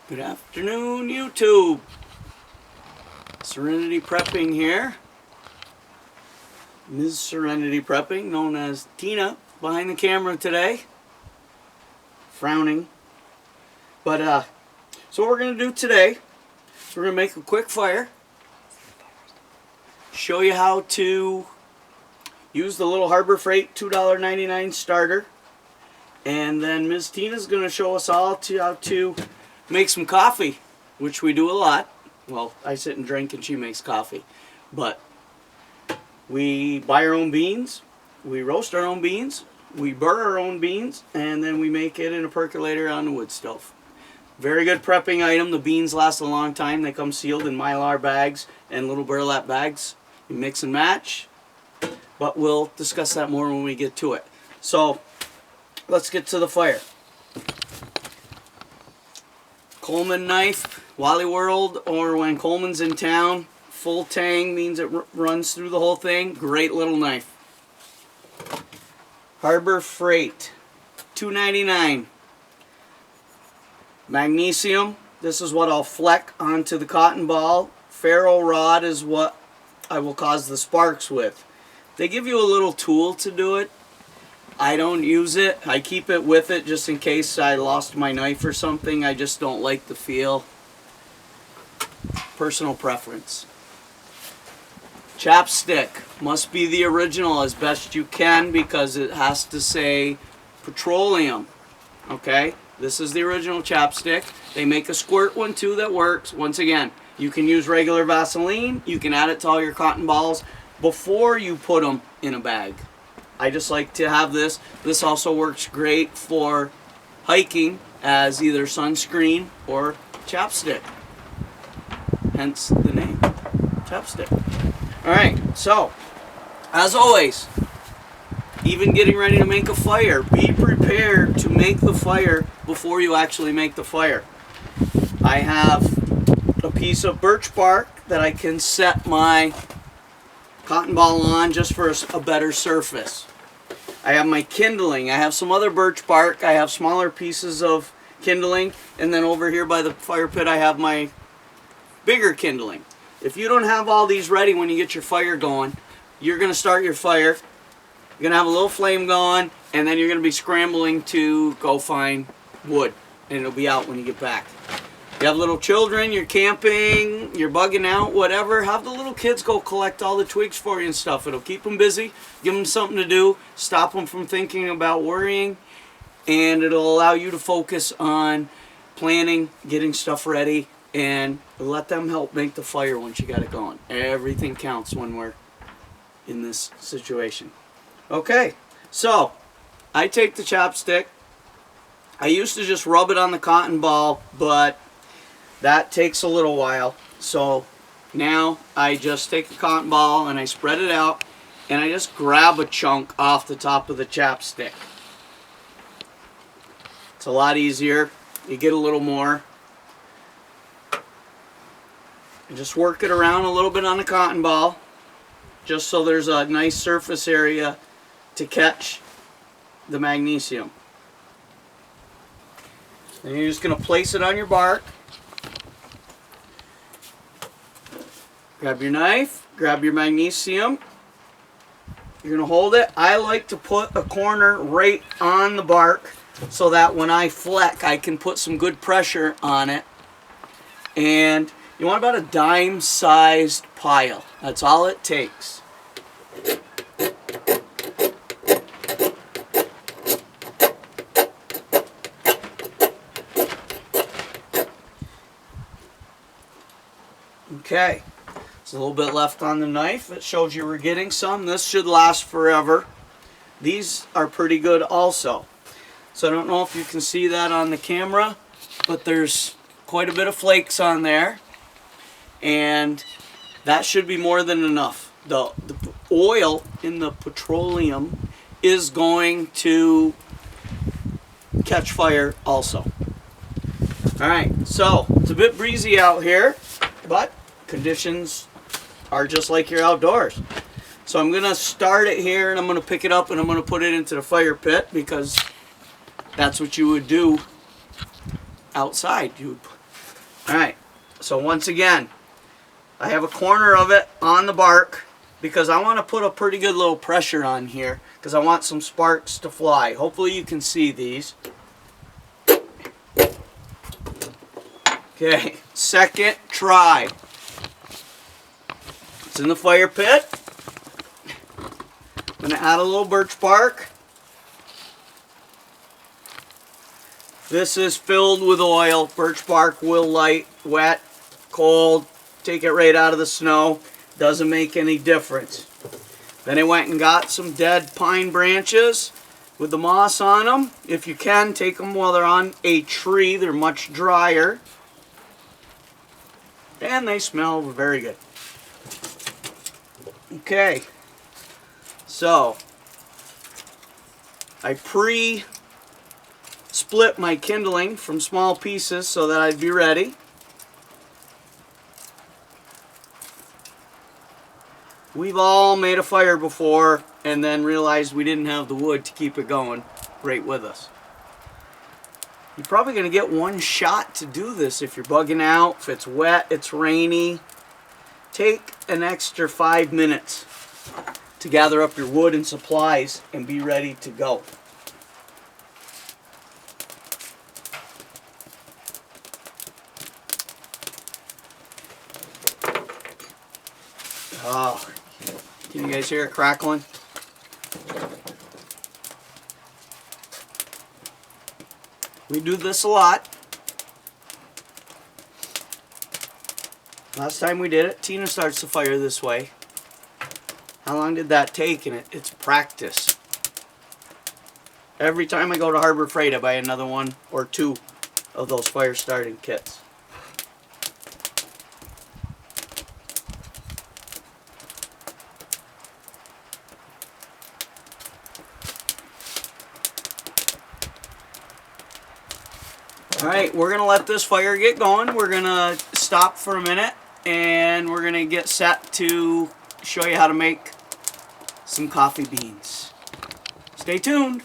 Good afternoon, YouTube. Serenity Prepping here. Ms. Serenity Prepping, known as Tina, behind the camera today. Frowning. But, so what we're going to do today, we're going to make a quick fire. Show you how to use the little Harbor Freight $2.99 starter. And then Ms. Tina's going to show us all how to make some coffee, which we do a lot. Well, I sit and drink and she makes coffee. But we buy our own beans, we roast our own beans, we burn our own beans, and then we make it in a percolator on the wood stove. Very good prepping item. The beans last a long time. They come sealed in Mylar bags and little burlap bags. You mix and match. But we'll discuss that more when we get to it. So, let's get to the fire. Coleman knife, Wally World, or when Coleman's in town, full tang means it runs through the whole thing. Great little knife. Harbor Freight, $2.99. Magnesium, this is what I'll fleck onto the cotton ball. Ferro rod is what I will cause the sparks with. They give you a little tool to do it. I don't use it. I keep it with it just in case I lost my knife or something. I just don't like the feel. Personal preference. Chapstick must be the original as best you can because it has to say petroleum. Okay? This is the original chapstick. They make a squirt one too that works. Once again, you can use regular Vaseline. You can add it to all your cotton balls before you put them in a bag. I just like to have this. This also works great for hiking as either sunscreen or chapstick. Hence the name, chapstick. Alright, so, as always, even getting ready to make a fire, be prepared to make the fire before you actually make the fire. I have a piece of birch bark that I can set my cotton ball on just for a better surface. I have my kindling. I have some other birch bark. I have smaller pieces of kindling. And then over here by the fire pit I have my bigger kindling. If you don't have all these ready when you get your fire going, you're going to start your fire. You're going to have a little flame going, and then you're going to be scrambling to go find wood. And it'll be out when you get back. You have little children, you're camping, you're bugging out, whatever, have the little kids go collect all the twigs for you and stuff. It'll keep them busy, give them something to do, stop them from thinking about worrying, and it'll allow you to focus on planning, getting stuff ready, and let them help make the fire once you got it going. Everything counts when we're in this situation. Okay, so I take the chapstick. I used to just rub it on the cotton ball, but that takes a little while. So now I just take the cotton ball and I spread it out and I just grab a chunk off the top of the chapstick. It's a lot easier. You get a little more. And just work it around a little bit on the cotton ball just so there's a nice surface area to catch the magnesium. And you're just going to place it on your bark. Grab your knife, grab your magnesium. You're going to hold it. I like to put a corner right on the bark so that when I fleck, I can put some good pressure on it. And you want about a dime-sized pile. That's all it takes. Okay. There's a little bit left on the knife. It shows you were getting some. This should last forever. These are pretty good also. So I don't know if you can see that on the camera, but there's quite a bit of flakes on there. And that should be more than enough. The oil in the petroleum is going to catch fire also. Alright, so it's a bit breezy out here, but conditions are just like you're outdoors. So I'm going to start it here and I'm going to pick it up and I'm going to put it into the fire pit because that's what you would do outside. You would Alright, so once again, I have a corner of it on the bark because I want to put a pretty good little pressure on here because I want some sparks to fly. Hopefully you can see these. Okay, second try. It's in the fire pit. I'm going to add a little birch bark. This is filled with oil. Birch bark will light, wet, cold, take it right out of the snow. Doesn't make any difference. Then I went and got some dead pine branches with the moss on them. If you can, take them while they're on a tree. They're much drier. And they smell very good. Okay. So, I split my kindling from small pieces so that I'd be ready. We've all made a fire before and then realized we didn't have the wood to keep it going right with us. You're probably going to get one shot to do this if you're bugging out, if it's wet, it's rainy. Take an extra 5 minutes to gather up your wood and supplies and be ready to go. Oh, can you guys hear it crackling? We do this a lot. Last time we did it, Tina starts the fire this way. How long did that take? And it's practice. Every time I go to Harbor Freight, I buy another one or two of those fire starting kits. Alright, we're going to let this fire get going. We're going to stop for a minute and we're going to get set to show you how to make some coffee beans. Stay tuned.